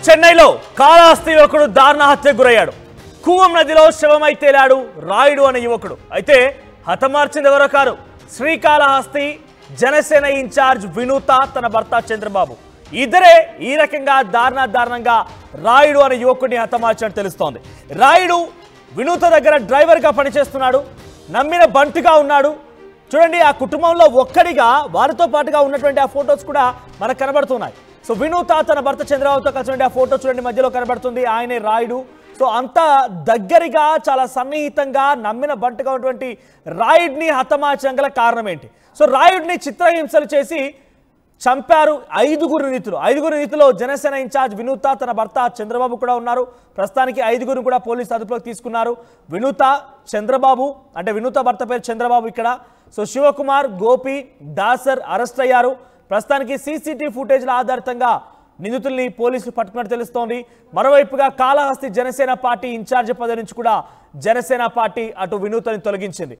చెన్నైలో కాళహస్తి యువకుడు దారుణ హత్యకు గురయ్యాడు. కూవం నదిలో శవమై తేలాడు రాయుడు అనే యువకుడు. అయితే హతమార్చింది ఎవరో కాదు, శ్రీకాళహస్తి జనసేన ఇన్ఛార్జ్ వినూత తన భర్త చంద్రబాబు. ఇద్దరే ఈ రకంగా దారుణంగా రాయుడు అనే యువకుడిని హతమార్చినట్టు తెలుస్తోంది. రాయుడు వినూత దగ్గర డ్రైవర్గా పనిచేస్తున్నాడు, నమ్మిన బంటుగా ఉన్నాడు. చూడండి, ఆ కుటుంబంలో ఒక్కడిగా వారితో పాటుగా ఉన్నటువంటి ఆ ఫొటోస్ కూడా మనకు కనబడుతున్నాయి. సో వినూత తన భర్త చంద్రబాబుతో కలిసి ఆ ఫోటో చూడండి, మధ్యలో కనబడుతుంది, ఆయనే రాయుడు. సో అంత దగ్గరగా చాలా సన్నిహితంగా నమ్మిన బంటుగా ఉన్నటువంటి రాయుడిని హతమార్చడం గల కారణం ఏంటి? సో రాయుడిని చిత్రహింసలు చేసి చంపారు ఐదుగురు నిందితులు. జనసేన ఇన్ఛార్జ్ వినూత, తన భర్త చంద్రబాబు కూడా ఉన్నారు. ప్రస్తుతానికి ఐదుగురు కూడా పోలీసు అదుపులోకి తీసుకున్నారు. వినూత, చంద్రబాబు, అంటే వినూత భర్త పేరు చంద్రబాబు ఇక్కడ. సో శివకుమార్, గోపి, దాసర్ అరెస్ట్ అయ్యారు. ప్రస్తుతానికి సీసీటీవీ ఫుటేజ్ల ఆధారితంగా నిందితుల్ని పోలీసులు పట్టుకున్నట్టు తెలుస్తోంది. మరోవైపుగా కాళహస్తి జనసేన పార్టీ ఇన్ఛార్జ్ పదవి నుంచి కూడా జనసేన పార్టీ అటు వినూతని తొలగించింది.